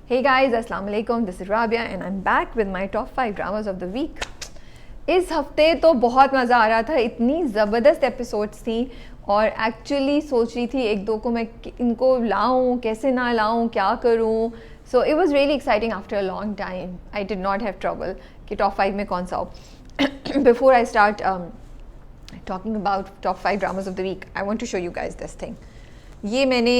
Hey guys, Assalamu alaikum. This is Rabia and I'm back with my top 5 dramas of the week. इस हफ्ते तो बहुत मज़ा आ रहा था, इतनी ज़बरदस्त एपिसोड्स थी और एक्चुअली सोच रही थी एक दो को मैं इनको लाऊं, कैसे ना लाऊं, क्या करूं. So it was really exciting after a long time. I did not have trouble कि टॉप 5 में कौन सा हो. Before I start talking about top 5 dramas of the week, I want to show you guys this thing. ये मैंने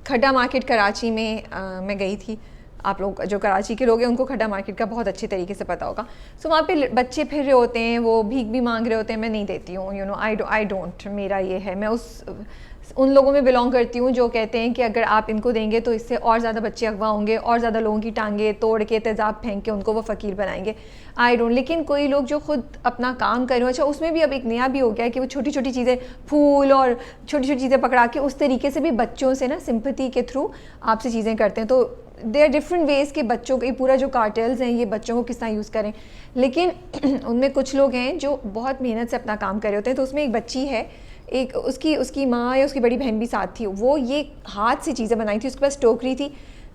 खड्डा market Karachi में मैं गई थी. आप लोग जो कराची के लोग हैं उनको खड्डा मार्केट का बहुत अच्छे तरीके से पता होगा. सो वहाँ पे बच्चे फिर रहे होते हैं, वो भीख भी मांग रहे होते हैं. मैं नहीं देती हूँ, यू नो, आई डोंट. मेरा ये है, मैं उन लोगों में बिलोंग करती हूँ जो कहते हैं कि अगर आप इनको देंगे तो इससे और ज़्यादा बच्चे अगवा होंगे, और ज़्यादा लोगों की टांगे तोड़ के तेज़ाब फेंक के उनको वो फ़कीर बनाएंगे. I don't. लेकिन कोई लोग जो खुद अपना काम कर रहे हो, अच्छा उसमें भी अब एक नया भी हो गया है कि वो छोटी छोटी चीज़ें, फूल और छोटी छोटी चीज़ें पकड़ा के उस तरीके से भी बच्चों से ना सिंपैथी के थ्रू आपसे चीज़ें करते हैं. तो देयर आर डिफरेंट वेज़ कि बच्चों के पूरा जो कार्टेल्स हैं ये बच्चों को किस तरह यूज़ करें. लेकिन उनमें कुछ लोग हैं जो बहुत मेहनत से अपना काम कर रहे होते हैं. तो उसमें एक बच्ची है, एक उसकी माँ या उसकी बड़ी बहन भी साथ थी. वो ये हाथ से चीज़ें बनाई थी, उसके पास टोकरी थी.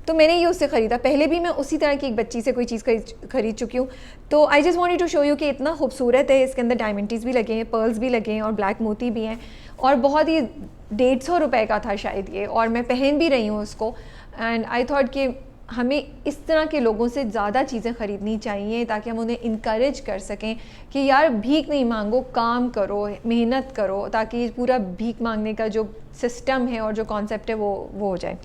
तो मैंने ये उससे ख़रीदा. पहले भी मैं उसी तरह की एक बच्ची से कोई चीज़ खरीद चुकी हूँ. तो I just wanted to show you कि इतना खूबसूरत है. इसके अंदर डायमंड्स भी लगे हैं, पर्ल्स भी लगे हैं और ब्लैक मोती भी हैं. और बहुत ही 150 रुपये का था शायद ये, और मैं पहन भी रही हूँ उसको. एंड आई थॉट कि हमें इस तरह के लोगों से ज़्यादा चीज़ें ख़रीदनी चाहिए ताकि हम उन्हें इनकरेज कर सकें कि यार भीख नहीं मांगो, काम करो, मेहनत करो, ताकि पूरा भीख मांगने का जो सिस्टम है और जो कॉन्सेप्ट है वो हो जाए.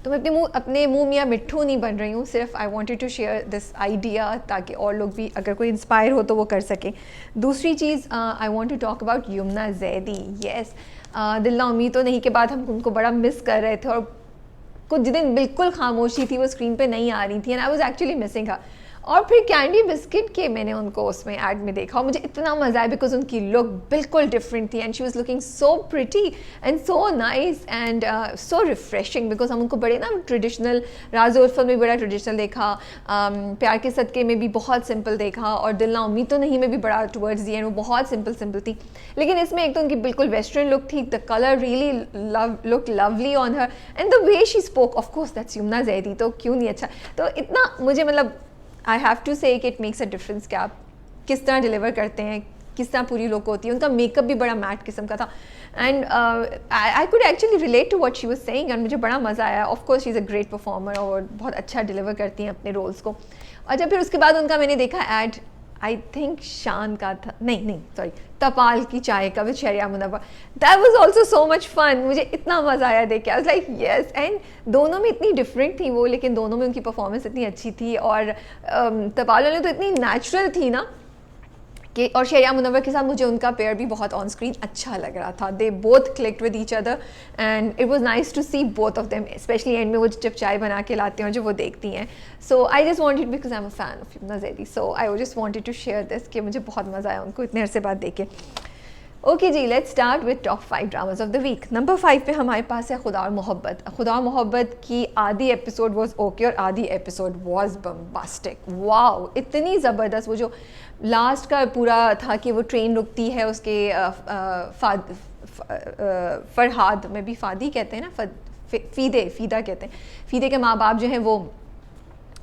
तो मैं अपने मुँह मियाँ मिट्ठू नहीं बन रही हूँ. सिर्फ I wanted to share this idea ताकि और लोग भी अगर कोई इंस्पायर हो तो वो कर सकें. दूसरी चीज़, I want to talk about Yamuna Zaidi. Yes, Dil Na उम्मीद तो नहीं के बाद हम उनको बड़ा मिस कर रहे थे और कुछ दिन बिल्कुल खामोशी थी, वो स्क्रीन पे नहीं आ रही थी. And I was actually missing हर. और फिर कैंडी बिस्किट के मैंने उनको उसमें ऐड में देखा और मुझे इतना मज़ा आया बिकॉज उनकी लुक बिल्कुल डिफरेंट थी. And she was looking so pretty and so nice and so refreshing. Because हम उनको बड़े ना ट्रेडिशनल, राज़ उर्फ़त में बड़ा ट्रेडिशनल देखा, प्यार के सदके में भी बहुत सिंपल देखा, और दिल ना उम्मीद तो नहीं में भी बड़ा टुवर्ड्स दी एंड वो बहुत सिंपल थी. लेकिन इसमें एक तो उनकी बिल्कुल वेस्टर्न लुक थी. The colour really look lovely on her and the way she spoke. Of course that's Yamuna Zaidi, तो क्यों नहीं अच्छा. तो इतना मुझे मतलब आई हैव टू से कि इट मेक्स अ डिफरेंस कि आप किस तरह डिलीवर करते हैं, किस तरह पूरी लुक होती है. उनका मेकअप भी बड़ा मैट किस्म का था. And I could actually relate to what she was saying और मुझे बड़ा मज़ा आया. Of course she is a great performer और बहुत अच्छा डिलीवर करती हैं अपने रोल्स को. और जब फिर उसके बाद उनका मैंने देखा ऐड, आई थिंक शान का था, नहीं सॉरी, तपाल की चाय का विद शरिया Munawar. That was also so much fun. मुझे इतना मज़ा आया देख के. I was like yes. And दोनों में इतनी डिफरेंट थी वो, लेकिन दोनों में उनकी परफॉर्मेंस इतनी अच्छी थी. और तपाल वाले तो इतनी नेचुरल थी ना कि, और शरिया मुनव्वर के साथ मुझे उनका पेयर भी बहुत ऑन स्क्रीन अच्छा लग रहा था. They both clicked with each other and it was nice to see both of them, specially end में वो जब चाय बना के लाते हैं और जो वो देखती हैं. So I just wanted, because I am a fan of Yamuna Zaidi, so I just wanted to share this कि मुझे बहुत मज़ा आया उनको इतने अरसे बाद देखे. ओके जी, let's start with top 5 dramas of the week. Number 5 पे हमारे पास है खुदा और मोहब्बत. खुदा और मोहब्बत की आधी एपिसोड वाज ओके और आधी एपिसोड वाज बम्बास्टिक. वाओ, इतनी ज़बरदस्त. वो जो लास्ट का पूरा था कि वो ट्रेन रुकती है उसके फरहाद में भी फादी कहते हैं ना, फ़ीदा कहते हैं. फ़ीदे के माँ बाप जो हैं वो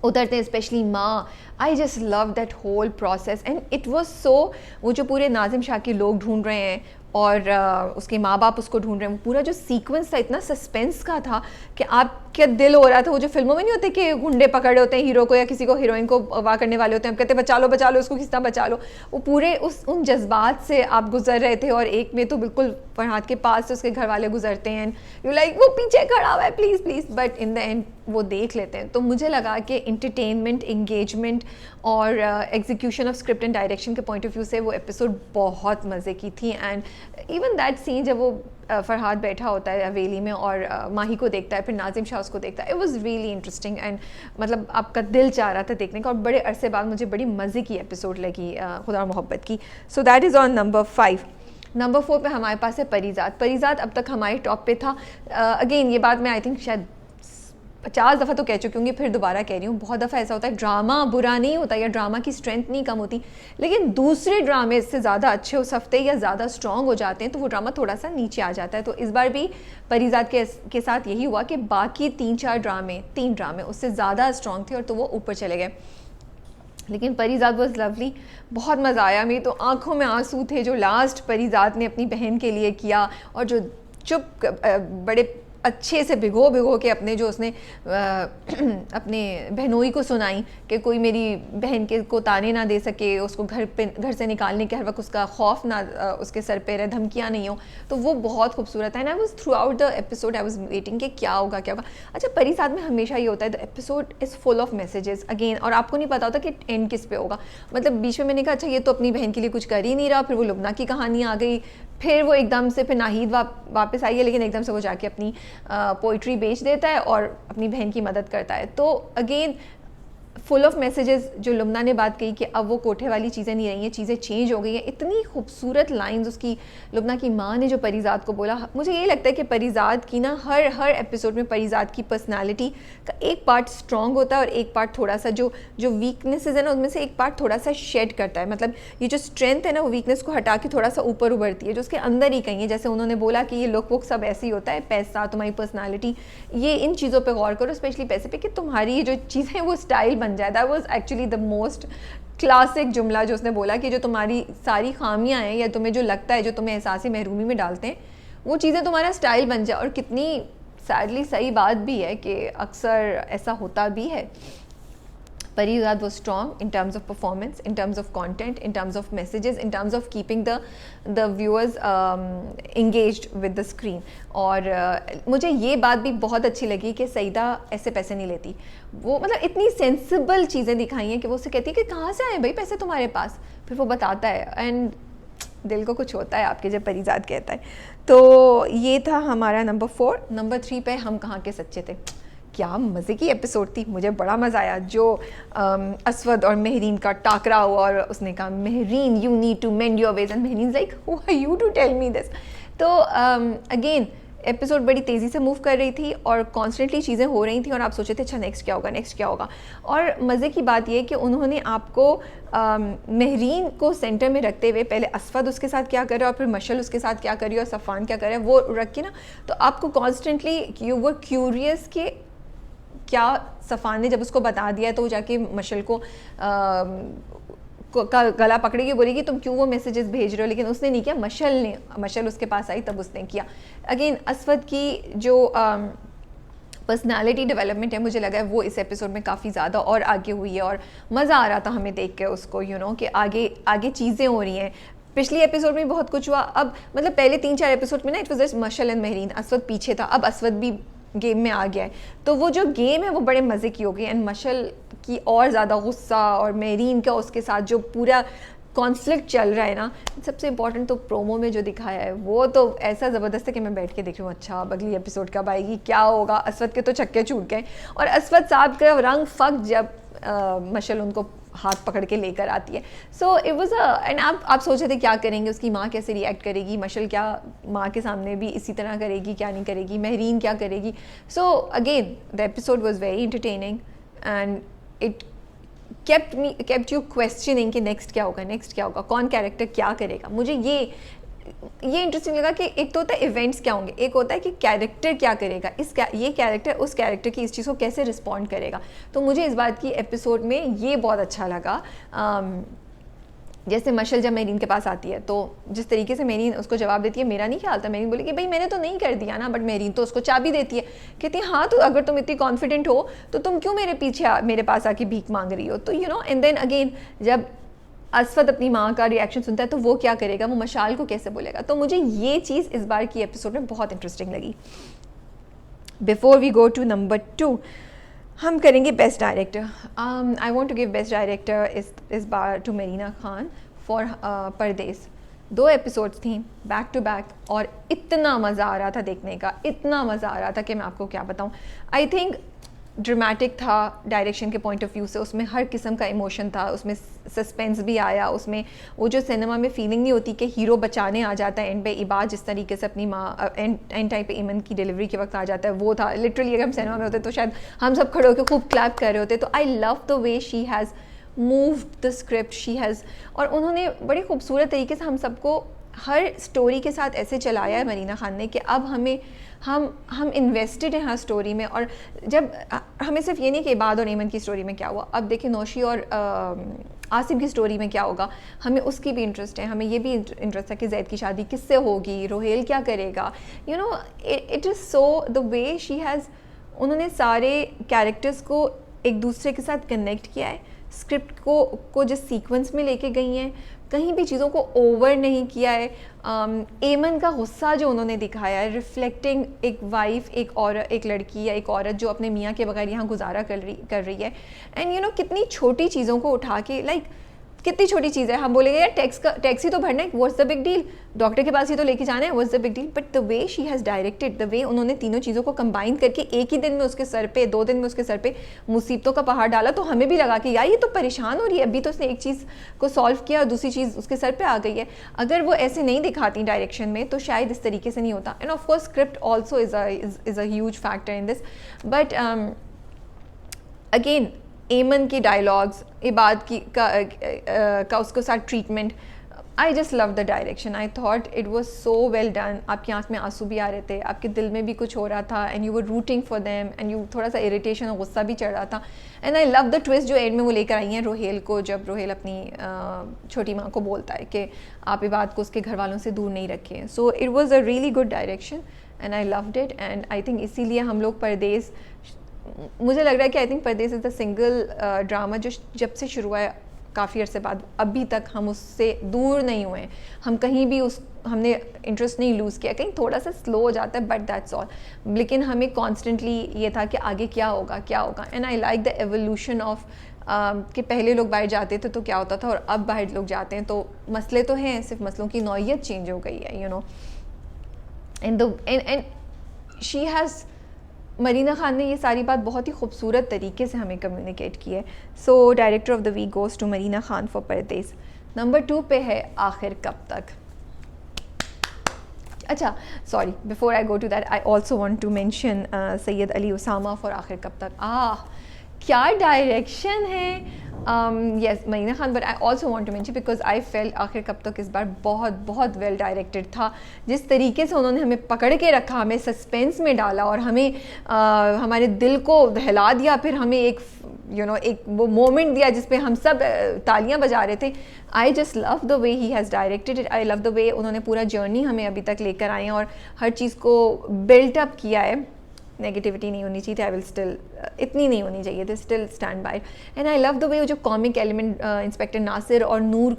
उतरते हैं, स्पेशली माँ. I just love that whole process and it was so. वो जो पूरे नाजिम शाह के लोग ढूंढ रहे हैं और उसके माँ बाप उसको ढूंढ रहे हैं, वो पूरा जो सीक्वेंस था इतना सस्पेंस का था कि आपका दिल हो रहा था. वो जो फिल्मों में नहीं होते कि गुंडे पकड़े होते हैं हीरो को या किसी को, हीरोइन को अगवा करने वाले होते हैं, कहते बचा लो उसको, किस तरह बचा लो. वो पूरे उन जज्बात से आप गुजर रहे थे. और एक में तो बिल्कुल फरहाद के पास से उसके घर वाले गुजरते हैं, यू लाइक वो पीछे खड़ा हुआ है please, but in the end वो देख लेते हैं. तो मुझे लगा कि इंटरटेनमेंट, इंगेजमेंट और execution of script and direction के पॉइंट ऑफ व्यू से वो एपिसोड बहुत मज़े की थी. एंड इवन दैट सीन जब वो फरहाद बैठा होता है हवेली में और माही को देखता है, फिर नाजिम शाह उसको देखता है, it was really interesting and मतलब आपका दिल चाह रहा था देखने का. और बड़े अरसे बाद मुझे बड़ी मज़े की एपिसोड लगी खुदा और मोहब्बत की. So that is on number 5. Number 4 पे हमारे पास है परिजात. परिजात अब तक हमारे टॉप पे था. अगेन ये बात मैं आई थिंक शायद 50 दफ़ा तो कह चुकी हूँ, फिर दोबारा कह रही हूँ, बहुत दफ़ा ऐसा होता है ड्रामा बुरा नहीं होता या ड्रामा की स्ट्रेंथ नहीं कम होती, लेकिन दूसरे ड्रामे इससे ज़्यादा अच्छे उस हफ्ते या ज़्यादा स्ट्रॉन्ग हो जाते हैं तो वो ड्रामा थोड़ा सा नीचे आ जाता है। तो इस बार भी परिजात के साथ यही हुआ कि बाकी 3 ड्रामे उससे ज़्यादा स्ट्रॉन्ग थे और तो वो ऊपर चले गए। लेकिन परिजात वॉज लवली, बहुत मज़ा आया, मेरी तो आंखों में आंसू थे जो लास्ट परिजात ने अपनी बहन के लिए किया, और जो चुप बड़े अच्छे से भिगो के अपने जो उसने अपने बहनोई को सुनाई कि कोई मेरी बहन के को ताने ना दे सके, उसको घर से निकालने के हर वक्त उसका खौफ ना उसके सर पे रहे, धमकियाँ नहीं हो, तो वो बहुत खूबसूरत है। And I was through out the episode I was waiting कि क्या होगा। अच्छा, परिसाद में हमेशा ये होता है, the episode is full of messages again, और आपको नहीं पता होता कि एंड किस पे होगा। मतलब बीच में मैंने कहा अच्छा ये तो अपनी बहन के लिए कुछ कर ही नहीं रहा, फिर वो लुबना की कहानी आ गई, फिर वो एकदम से फिर नाहिद वापस आई है, लेकिन एकदम से वो जाके अपनी पोइट्री बेच देता है और अपनी बहन की मदद करता है। तो अगेन फुल ऑफ मैसेजेस, जो लुमना ने बात कही कि अब वो कोठे वाली चीज़ें नहीं रही हैं, चीज़ें चेंज हो गई हैं, इतनी खूबसूरत लाइंस उसकी लुमना की माँ ने जो परिजात को बोला। मुझे ये लगता है कि परिजात की ना हर एपिसोड में परिजात की पर्सनालिटी का एक पार्ट स्ट्रॉन्ग होता है और एक पार्ट थोड़ा सा जो वीकनेसेस है ना उनमें से एक पार्ट थोड़ा सा शेड करता है। मतलब ये जो स्ट्रेंथ है ना वो वीकनेस को हटा के थोड़ा सा ऊपर उभरती है, जो उसके अंदर ही कहीं है। जैसे उन्होंने बोला कि ये लुक वुक सब ऐसे ही होता है, पैसा, तुम्हारी पर्सनैलिटी, ये इन चीज़ों पर गौर करो, स्पेशली पैसे पे, कि तुम्हारी ये जो चीज़ें वो स्टाइल बन जाए। That was actually the most classic जुमला जो उसने बोला, कि जो तुम्हारी सारी खामियां हैं या तुम्हें जो लगता है जो तुम्हें एहसास महरूमी में डालते हैं, वो चीज़ें तुम्हारा स्टाइल बन जाए। और कितनी सैडली सही बात भी है कि अक्सर ऐसा होता भी है। Parizad was strong in terms of performance, in terms of content, in terms of messages, in terms of keeping the viewers engaged with the screen. और मुझे ये बात भी बहुत अच्छी लगी कि सईदा ऐसे पैसे नहीं लेती। वो मतलब इतनी सेंसिबल चीज़ें दिखाई हैं कि वो उससे कहती है कि कहाँ से आए भाई पैसे तुम्हारे पास, फिर वो बताता है, एंड दिल को कुछ होता है आपके जब परिजात कहता है। तो ये था हमारा नंबर 4। नंबर 3 पे हम कहाँ के सच्चे थे। क्या मज़े की एपिसोड थी, मुझे बड़ा मज़ा आया। जो असवद और महरीन का टाकरा हुआ और उसने कहा Mahreen you need to mend your ways, and Mahreen like who are you to tell me this. तो अगेन एपिसोड बड़ी तेज़ी से मूव कर रही थी और कॉन्स्टेंटली चीज़ें हो रही थी और आप सोचे थे अच्छा नेक्स्ट क्या होगा, नेक्स्ट क्या होगा। और मज़े की बात यह कि उन्होंने आपको महरीन को सेंटर में रखते हुए पहले असफद उसके साथ क्या कर रहा है और फिर मशल उसके साथ क्या कर रही है और सफ़ान क्या कर रहा है वो रख के ना, तो आपको कॉन्स्टेंटली यू वर क्यूरियस कि क्या सफ़ान ने जब उसको बता दिया तो जाके मशल को गला पकड़ेगी, बोलेगी तुम क्यों वो मैसेजेस भेज रहे हो, लेकिन उसने नहीं किया, मशल उसके पास आई तब उसने किया। अगेन असवद की जो पर्सनालिटी डेवलपमेंट है मुझे लगा है वो इस एपिसोड में काफ़ी ज़्यादा और आगे हुई है और मज़ा आ रहा था हमें देख के उसको, यू नो कि आगे चीज़ें हो रही हैं। पिछली एपिसोड में बहुत कुछ हुआ, अब मतलब पहले 3-4 एपिसोड में ना it was just Mashal and Mahreen, Aswad पीछे था, अब असवद भी गेम में आ गया है, तो वो जो गेम है वो बड़े मज़े की हो गई। एंड मशल की और ज़्यादा गुस्सा और मेरीन का उसके साथ जो पूरा कॉन्फ्लिक्ट चल रहा है ना, सबसे इम्पॉर्टेंट तो प्रोमो में जो दिखाया है वो तो ऐसा ज़बरदस्त है कि मैं बैठ के देख रही हूँ अच्छा अब अगली एपिसोड कब आएगी, क्या होगा। असवद के तो छक्के छूट गए और असवद साहब का रंग फक जब मशल उनको हाथ पकड़ के लेकर आती है। सो इट वाज एंड आप सोच रहे थे क्या करेंगे, उसकी माँ कैसे रिएक्ट करेगी, मशल क्या माँ के सामने भी इसी तरह करेगी, क्या नहीं करेगी, महरीन क्या करेगी। So again the episode was very entertaining and it kept you questioning कि नेक्स्ट क्या होगा, कौन कैरेक्टर क्या करेगा। मुझे ये इंटरेस्टिंग लगा कि एक तो होता है इवेंट्स क्या होंगे, एक होता है कि कैरेक्टर क्या करेगा, ये कैरेक्टर उस कैरेक्टर की इस चीज़ को कैसे रिस्पॉन्ड करेगा। तो मुझे इस बात की एपिसोड में ये बहुत अच्छा लगा। जैसे मशल जब मेरीन के पास आती है तो जिस तरीके से मेरीन उसको जवाब देती है, मेरा नहीं ख्याल था, मेरीन बोली कि भाई मैंने तो नहीं कर दिया ना, बट मेरीन तो उसको चाबी देती है, कहती है हाँ तो अगर तुम इतनी कॉन्फिडेंट हो तो तुम क्यों मेरे पास आके भीख मांग रही हो। तो you know and then again जब असफद अपनी माँ का रिएक्शन सुनता है तो वो क्या करेगा, वो मशाल को कैसे बोलेगा। तो मुझे ये चीज़ इस बार की एपिसोड में बहुत इंटरेस्टिंग लगी। Before we go to number 2 हम करेंगे best director. I want to give best director इस बार to Marina Khan for Pardes. 2 episodes थी बैक टू बैक और इतना मज़ा आ रहा था देखने का, इतना मज़ा आ रहा था कि मैं आपको क्या बताऊं। आई थिंक ड्रामेटिक था डायरेक्शन के पॉइंट ऑफ व्यू से, उसमें हर किस्म का इमोशन था, उसमें सस्पेंस भी आया, उसमें वो जो सिनेमा में फीलिंग नहीं होती कि हीरो बचाने आ जाता है एंड पे, इबाद जिस तरीके से अपनी माँ एंड टाइम पे ईमन की डिलीवरी के वक्त आ जाता है, वो था लिटरली। अगर हम सिनेमा में होते तो शायद हम सब खड़े होकर खूब क्लैप कर रहे होते। तो आई love the way she has moved the script, she has, और उन्होंने बड़े खूबसूरत तरीके से हम सबको हर स्टोरी के साथ ऐसे चलाया है मरीना खान ने कि अब हम इन्वेस्टेड हैं हर स्टोरी में। और जब हमें सिर्फ ये नहीं कि इबाद और ईमन की स्टोरी में क्या हुआ, अब देखिए नौशी और आसिम की स्टोरी में क्या होगा, हमें उसकी भी इंटरेस्ट है, हमें ये भी इंटरेस्ट है कि जैद की शादी किससे होगी, रोहेल क्या करेगा, you know it is so the way she has, उन्होंने सारे कैरेक्टर्स को एक दूसरे के साथ कनेक्ट किया है, स्क्रिप्ट को जिस सीक्वेंस में लेके गई हैं, कहीं भी चीज़ों को ओवर नहीं किया है। एमन का गुस्सा जो उन्होंने दिखाया है, रिफ्लेक्टिंग एक वाइफ, एक लड़की या एक औरत जो अपने मियाँ के बगैर यहाँ गुजारा कर रही है, एंड यू नो कितनी छोटी चीज़ों को उठा के, लाइक कितनी छोटी चीज़ है, हम बोलेंगे यार टैक्स ही तो भरना है, what's the big deal, doctor के पास ही तो लेके जाना है, what's the big deal, but the way she has directed, the way उन्होंने तीनों चीज़ों को कंबाइन करके एक ही दिन में उसके सर पे, 2 दिन में उसके सर पे मुसीबतों का पहाड़ डाला, तो हमें भी लगा कि यार ये तो परेशान हो रही है, अभी तो उसने एक चीज़ को सॉल्व किया और दूसरी चीज़ उसके सर पे आ गई है। अगर वो ऐसे नहीं दिखाती डायरेक्शन में तो शायद इस तरीके से नहीं होता। And of course script also is a huge factor in this, but again एमन की डायलॉग्स, इबाद की का उसके साथ treatment, I just love the direction, I thought it was so well done. आपकी आंख में आंसू भी आ रहे थे, आपके दिल में भी कुछ हो रहा था, and you were rooting for them, and you थोड़ा सा इरिटेशन और गुस्सा भी चढ़ रहा था। And I love the twist जो एंड में वो लेकर आई हैं रोहेल को, जब रोहेल अपनी छोटी माँ को बोलता है कि आप इबाद को उसके घर वालों से दूर नहीं रखें। So it was a really good direction and I loved it, and I think इसीलिए हम लोग परदेस, मुझे लग रहा है कि I think Pradesh is the single drama जो जब से शुरू हुआ है काफ़ी अरसे बाद अभी तक हम उससे दूर नहीं हुए, हम कहीं भी हमने इंटरेस्ट नहीं लूज़ किया, कहीं थोड़ा सा स्लो हो जाता है बट दैट्स ऑल, लेकिन हमें कॉन्स्टेंटली ये था कि आगे क्या होगा। And I like the evolution of कि पहले लोग बाहर जाते थे तो क्या होता था और अब बाहर लोग जाते हैं तो मसले तो हैं, सिर्फ मसलों की नौइयत चेंज हो गई है, you know. And she has, Marina Khan ने ये सारी बात बहुत ही खूबसूरत तरीके से हमें कम्युनिकेट की है। So director of the week goes to Marina Khan for Pardes. Number 2 पे है आखिर कब तक। अच्छा sorry, before I go to that I also want to mention Syed Ali Usama for Aakhir Kab तक। क्या डायरेक्शन है, yes Marina Khan, but I also want to mention because I felt आखिर कब तक इस बार बहुत वेल डायरेक्टेड था। जिस तरीके से उन्होंने हमें पकड़ के रखा, हमें सस्पेंस में डाला और हमें हमारे दिल को दहला दिया, फिर हमें एक एक वो मोमेंट दिया जिस पे हम सब तालियां बजा रहे थे। आई just love the way he has directed it, I love the वे उन्होंने पूरा जर्नी हमें अभी तक लेकर आए हैं और हर चीज़ को बिल्ट अप किया है। नेगेटिविटी नहीं होनी चाहिए थी, आई विल स्टिल, इतनी नहीं होनी चाहिए थी, still stand by. And I love the वे जो कॉमिक एलिमेंट इंस्पेक्टर नासिर और नूर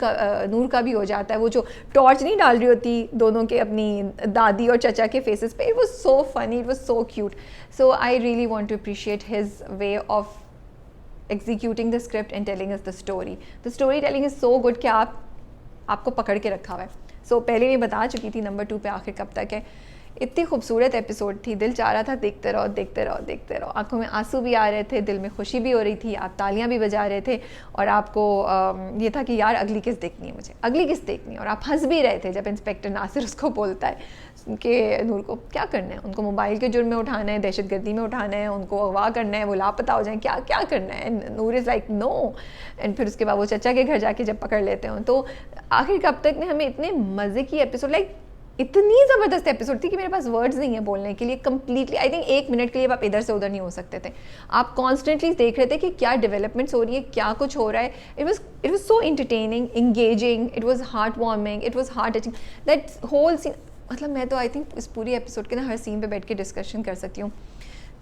का भी हो जाता है, वो जो टॉर्च नहीं डाल रही होती दोनों के अपनी दादी और चचा के फेसेस पे, it was so funny, it was so cute. So I really want to appreciate his way of executing the script and telling us the story. The story telling is so good कि आपको पकड़ के रखा हुआ है। सो पहले मैं बता चुकी थी नंबर 2 पे आखिर कब तक है। इतनी खूबसूरत एपिसोड थी, दिल चाह रहा था देखते रहो, आंखों में आंसू भी आ रहे थे, दिल में खुशी भी हो रही थी, आप तालियां भी बजा रहे थे और आपको ये था कि यार अगली किस्त देखनी है, मुझे अगली किस्त देखनी है। और आप हंस भी रहे थे जब इंस्पेक्टर नासिर उसको बोलता है कि नूर को क्या करना है, उनको मोबाइल के जुर्म में उठाना है, दहशतगर्दी में उठाना है, उनको अगवा करना है, वो लापता हो जाए, क्या क्या करना है। नूर इज़ लाइक नो। एंड फिर उसके बाद वो चचा के घर जाके जब पकड़ लेते हैं, तो आखिर कब तक ने हमें इतने मज़े की एपिसोड, लाइक इतनी ज़बरदस्त एपिसोड थी कि मेरे पास वर्ड्स नहीं है बोलने के लिए। कम्प्लीटली आई थिंक 1 मिनट के लिए आप इधर से उधर नहीं हो सकते थे, आप कॉन्स्टेंटली देख रहे थे कि क्या डेवलपमेंट्स हो रही है, क्या कुछ हो रहा है। It was so entertaining, engaging, it was heart warming, it was heart touching, that whole scene. मतलब मैं तो आई थिंक इस पूरी एपिसोड के ना हर सीन पे बैठ के डिस्कशन कर सकती हूँ।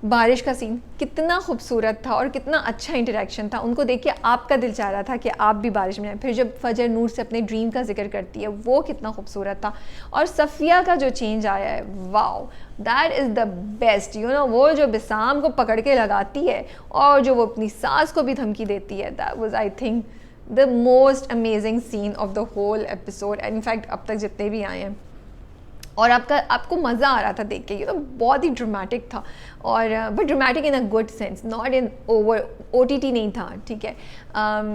बारिश का सीन कितना खूबसूरत था और कितना अच्छा इंटरेक्शन था, उनको देख के आपका दिल चाह रहा था कि आप भी बारिश में जाएं। फिर जब फजर नूर से अपने ड्रीम का जिक्र करती है, वो कितना खूबसूरत था। और सफ़िया का जो चेंज आया है, wow, that is the best, you know. वो जो बिसाम को पकड़ के लगाती है और जो वो अपनी सास को भी धमकी देती है, that was I think the most amazing scene of the whole episode. In fact अब तक जितने भी आए हैं, और आपको मज़ा आ रहा था देख के, बहुत ही ड्रामेटिक था, और but dramatic in a good sense, not in over OTT नहीं था, ठीक है.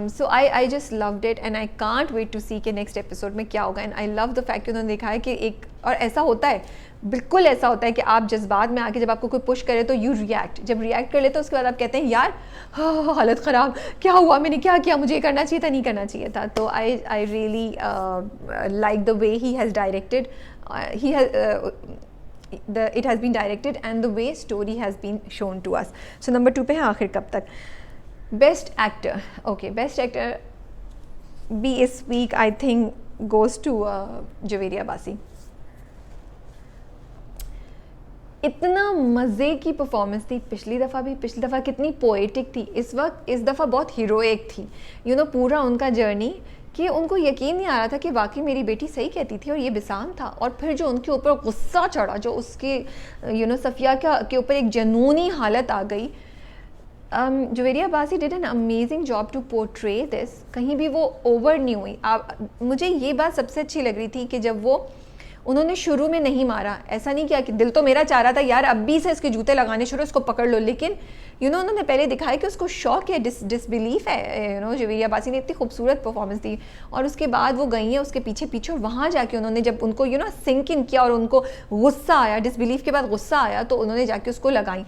So I just loved it and I can't wait to see के नेक्स्ट एपिसोड में क्या होगा. And I love the fact कि उन्होंने देखा है कि एक, और ऐसा होता है, बिल्कुल ऐसा होता है कि आप जज्बात में आके जब आपको कोई पुश करे तो यू रिएक्ट, जब रिएक्ट कर लेते हो उसके बाद आप कहते हैं यार हालत ख़राब, क्या हुआ, मैंने क्या किया, मुझे ये करना चाहिए था, नहीं करना चाहिए था. तो I really like the way he has directed, it has been directed and the way story has been shown to us. So number 2 पे है आखिर कब तक. Best actor, okay, best actor भी इस week I think goes to Javaria Basi. इतना मज़े की performance थी पिछली दफ़ा कितनी पोएटिक थी, इस दफ़ा बहुत हीरोइक थी. पूरा उनका जर्नी कि उनको यकीन नहीं आ रहा था कि वाकई मेरी बेटी सही कहती थी और ये बिसाम था. और फिर जो उनके ऊपर गुस्सा चढ़ा, जो उसके सफ़िया के ऊपर एक जनूनी हालत आ गई. Javeria Abbasi did an amazing job to portray this. कहीं भी वो ओवर नहीं हुई. मुझे ये बात सबसे अच्छी लग रही थी कि जब उन्होंने शुरू में नहीं मारा, ऐसा नहीं किया कि दिल तो मेरा चाह रहा था यार अभी से इसके जूते लगाने शुरू, इसको पकड़ लो, लेकिन उन्होंने पहले दिखाया कि उसको शौक है, डिसबिलीफ है. जवेरिया बासी ने इतनी खूबसूरत परफॉर्मेंस दी और उसके बाद वो गई हैं उसके पीछे पीछे, और वहाँ जाके उन्होंने जब उनको सिंक इन किया और उनको गुस्सा आया, डिसबिलीफ के बाद गुस्सा आया, तो उन्होंने जाके उसको लगाई.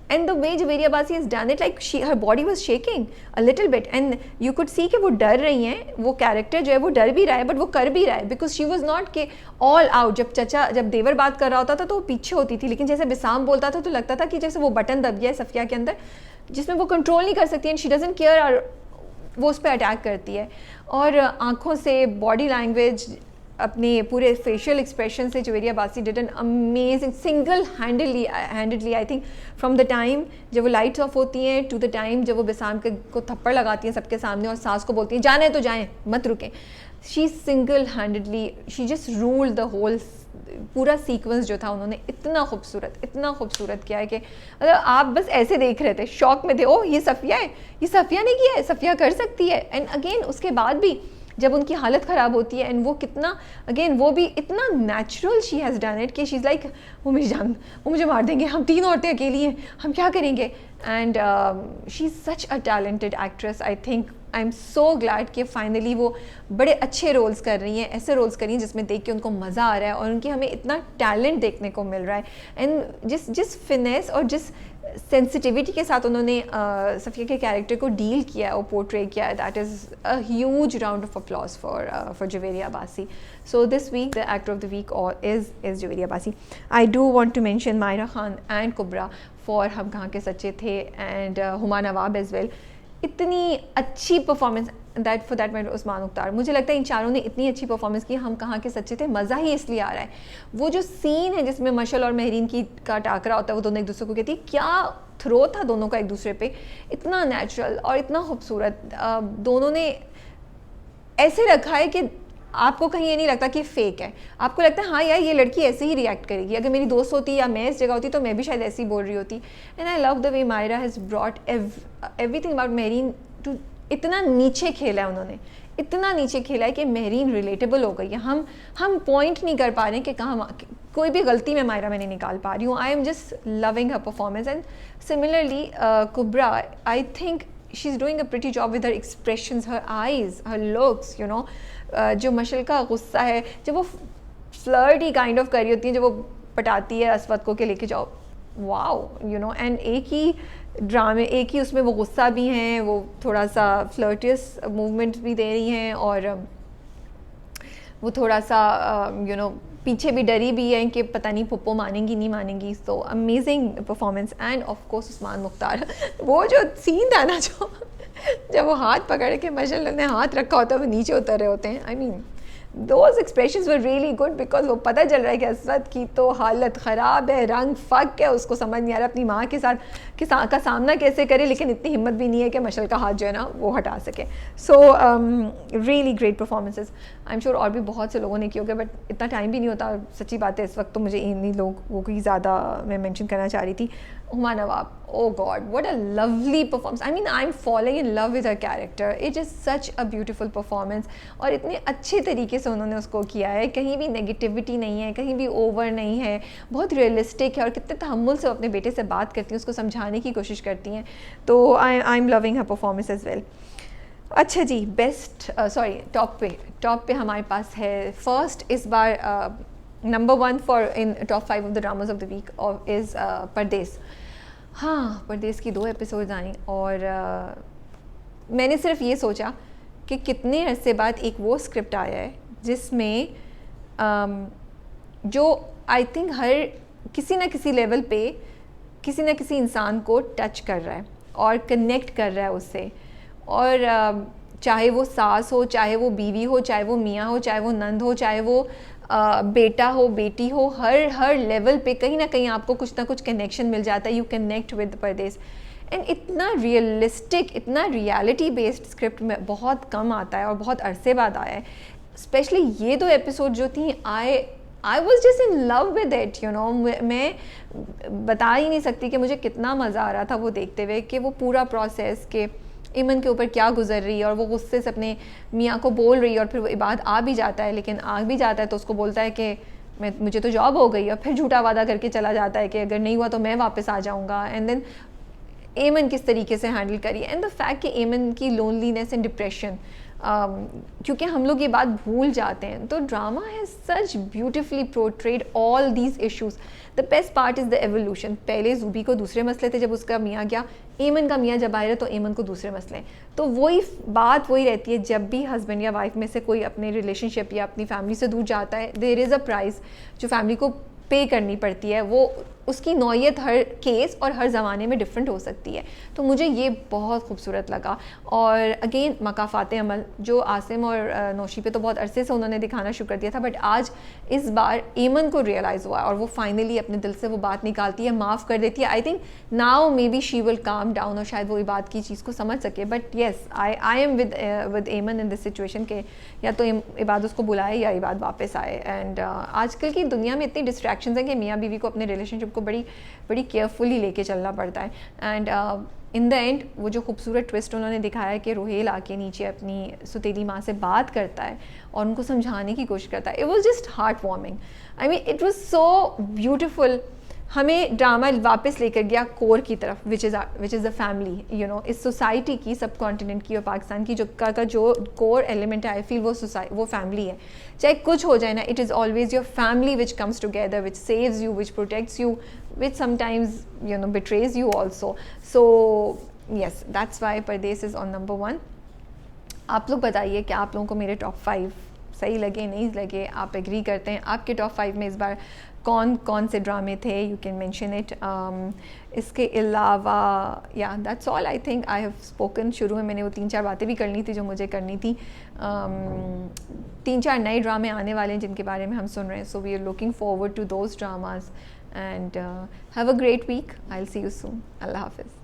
And the way Javaria Basi has done it, like her body was shaking a little bit, and you could see कि वो डर रही हैं, वो कैरेक्टर जो है वो डर भी रहा है, बट वो कर भी रहा है, because she was not के all out. जब देवर बात कर रहा होता था तो वो पीछे होती थी, लेकिन जैसे बिसाम बोलता था तो लगता था कि जैसे वो बटन दब गया है सफ़िया के अंदर, जिसमें वो कंट्रोल नहीं कर सकती, एंड शी डजंट केयर, और वो उस पर अटैक करती है. और आँखों से, बॉडी लैंग्वेज, अपने पूरे फेशियल एक्सप्रेशन से Javeria Abbasi did an amazing, single handedly I think, from the time जब वो लाइट्स ऑफ होती हैं टू द टाइम जब वो बिसाम को थप्पड़ लगाती हैं सबके सामने और सास को बोलती हैं जाने तो जाएं, मत रुकें. She single handedly, she just ruled the whole, पूरा सीक्वेंस जो था उन्होंने इतना खूबसूरत किया है कि मतलब आप बस ऐसे देख रहे थे, शॉक में थे, ओ ये सफ़िया है, ये सफ़िया ने किया है, सफ़िया कर सकती है. एंड अगेन उसके बाद भी जब उनकी हालत ख़राब होती है, एंड वो कितना, अगेन वो भी इतना natural she has done it कि शी इज़ लाइक वो मेरी जान, वो मुझे मार देंगे, हम 3 औरतें अकेली हैं, हम क्या करेंगे. And she is such a talented actress. I think I am so glad कि फाइनली वो बड़े अच्छे रोल्स कर रही हैं, ऐसे रोल्स कर रही हैं जिसमें देख के उनको मज़ा आ रहा है और उनकी हमें इतना टैलेंट देखने को मिल रहा है. एंड जिस फिनेस और जिस सेंसिटिविटी के साथ उन्होंने सफ़िया के कैरेक्टर को डील किया और पोर्ट्रे किया है, that is a huge round of applause for Javeria Bassi. So this week the actor of the week is Javeria Bassi. I do want to mention Mayra Khan and Kubra for Hum Kahan Ke Sachay Thay, and Huma Nawab as well. इतनी अच्छी performance, for that matter Usman Mukhtar. मुझे लगता है इन चारों ने इतनी अच्छी performance की, हम कहाँ के सच्चे थे, मज़ा ही इसलिए आ रहा है. वो जो सीन है जिसमें मशल और महरीन का टाकरा होता है, वो दोनों एक दूसरे को कहती है, क्या थ्रो था दोनों का एक दूसरे पे, इतना नेचुरल और इतना खूबसूरत. दोनों ने ऐसे रखा है कि आपको कहीं ये नहीं लगता कि फेक है, आपको लगता है हाँ यार ये लड़की ऐसे ही रिएक्ट करेगी, अगर मेरी दोस्त होती या मैं इस जगह होती तो मैं भी शायद ऐसे ही बोल रही होती. And I love the way Maira has brought everything about Mahreen to, इतना नीचे खेला है उन्होंने, इतना नीचे खेला है कि महरीन रिलेटेबल हो गई है. हम पॉइंट नहीं कर पा रहे कि कहाँ कोई भी गलती में मायरा मैं नहीं निकाल पा रही हूँ. I am just loving her performance. And similarly Kubra, I think she is doing a pretty job with her expressions, her eyes, her looks, जो मशल का गुस्सा है, जब वो फ्लर्टी काइंड ऑफ कर रही होती है, जब वो पटाती है असवद को के लेके जाओ, वाओ, एंड एक ही ड्रामे, एक ही उसमें वो गुस्सा भी हैं, वो थोड़ा सा फ्लर्टियस मूवमेंट्स भी दे रही हैं, और वो थोड़ा सा पीछे भी डरी भी है कि पता नहीं पुप्पो मानेंगी नहीं मानेंगी. So amazing performance. And of course Usman Mukhtar, वो जो सीन था ना, जो जब वो हाथ पकड़ के मशल ने हाथ रखा होता है, वो नीचे उतर रहे होते हैं, I mean those expressions were really good, because वो पता चल रहा है कि असवद की तो हालत ख़राब है, रंग फ़क है, उसको समझ नहीं आ रहा अपनी माँ के साथ का सामना कैसे करे, लेकिन इतनी हिम्मत भी नहीं है कि मशल का हाथ जो है ना वो हटा सके. So really great performances. I am sure और भी बहुत से लोगों ने किए होंगे, बट इतना टाइम भी नहीं होता. सच्ची बात है इस वक्त तो मुझे इन्हीं लोगों की ज़्यादा मैं मेंशन करना चाह रही थी. हुमा नवाब, oh god, what a lovely performance. I mean, I'm falling in love with her character. It is such a beautiful performance. और इतने अच्छे तरीके से उन्होंने उसको किया है, कहीं भी नेगेटिविटी नहीं है, कहीं भी ओवर नहीं है, बहुत रियलिस्टिक है और कितने तहम्मुल से अपने बेटे से बात करती हैं, उसको समझाने की कोशिश करती हैं. तो I am loving her performance as well. अच्छा जी, बेस्ट टॉप पे हमारे पास है फर्स्ट इस बार number 1 for in top 5 of the dramas of the week is Pardes. हाँ, परदेस की 2 एपिसोड्स आई और मैंने सिर्फ ये सोचा कि कितने अरसे बाद एक वो स्क्रिप्ट आया है जिसमें जो आई थिंक हर किसी न किसी लेवल पे किसी न किसी इंसान को टच कर रहा है और कनेक्ट कर रहा है उससे. और चाहे वो सास हो, चाहे वो बीवी हो, चाहे वो मियाँ हो, चाहे वो नंद हो, चाहे वो बेटा हो, बेटी हो, हर लेवल पे कहीं ना कहीं आपको कुछ ना कुछ कनेक्शन मिल जाता है. You connect with Pradesh. And इतना रियलिस्टिक, इतना रियलिटी बेस्ड स्क्रिप्ट में बहुत कम आता है और बहुत अरसे बाद आया है. स्पेशली ये 2 एपिसोड जो थी, I was just in love with it, you know. मैं बता ही नहीं सकती कि मुझे कितना मज़ा आ रहा था वो देखते हुए, कि वो पूरा प्रोसेस के ईमन के ऊपर क्या गुजर रही है और वो गुस्से से अपने मियाँ को बोल रही है और फिर वो इबाद आ भी जाता है, लेकिन आ भी जाता है तो उसको बोलता है कि मुझे तो जॉब हो गई, और फिर झूठा वादा करके चला जाता है कि अगर नहीं हुआ तो मैं वापस आ जाऊँगा. एंड देन एमन किस तरीके से हैंडल करी, एंड द फैक्ट कि एमन की लोनलीनेस एंड डिप्रेशन, क्योंकि हम लोग ये बात भूल जाते हैं. तो drama has such beautifully portrayed all these issues. The best part is the evolution. पहले जूबी को दूसरे मसले थे जब उसका मियाँ गया, एमन का मियाँ जब आया तो एमन को दूसरे मसले. तो वही बात वही रहती है, जब भी हस्बैंड या वाइफ में से कोई अपने रिलेशनशिप या अपनी फैमिली से दूर जाता है, देयर इज़ अ प्राइस जो फैमिली को पे करनी पड़ती है. वो उसकी नौयत हर केस और हर ज़माने में डिफरेंट हो सकती है. तो मुझे ये बहुत खूबसूरत लगा. और अगेन मकाफ़ात अमल, जो आसिम और नौशी पे तो बहुत अरसे से उन्होंने दिखाना शुरू कर दिया था, बट आज इस बार एमन को रियलाइज़ हुआ और वो फाइनली अपने दिल से वो बात निकालती है, माफ़ कर देती है. I think now may be she will calm down और शायद वो बात की चीज़ को समझ सके. But yes, I am with एमन इन दिस सिचुएशन के या तो इबाद उसको बुलाए या इबाद वापस आए. एंड आजकल की दुनिया में इतनी डिस्ट्रैक्शंस हैं कि मियाँ बीवी को अपने रिलेशनशिप को बड़ी केयरफुली लेके चलना पड़ता है. एंड इन द एंड वो जो खूबसूरत ट्विस्ट उन्होंने दिखाया है कि रोहेल आके नीचे अपनी सुतीली माँ से बात करता है और उनको समझाने की कोशिश करता है, it was just heart warming. I mean it was so beautiful. हमें ड्रामा वापस लेकर गया कोर की तरफ, which is the family, you know. इस सोसाइटी की, सब कॉन्टिनेंट की और पाकिस्तान की जो कोर एलिमेंट है, आई फील वो फैमिली है. चाहे कुछ हो जाए ना, it is always your family which comes together, which saves you, which protects you, which sometimes you know betrays you also. So yes, that's why Pradesh is on number 1. आप लोग बताइए कि आप लोगों को मेरे टॉप 5 सही लगे, नहीं लगे, आप एग्री करते हैं? आपके टॉप 5 में इस बार कौन कौन से ड्रामे थे? You can mention it. इसके अलावा या that's all. I think I have spoken. शुरू में मैंने वो 3-4 बातें भी करनी थी जो मुझे करनी थी. 3-4 नए ड्रामे आने वाले हैं जिनके बारे में हम सुन रहे हैं. So we are looking forward to those dramas and have a great week. I will see you soon. अल्लाह हाफिज़.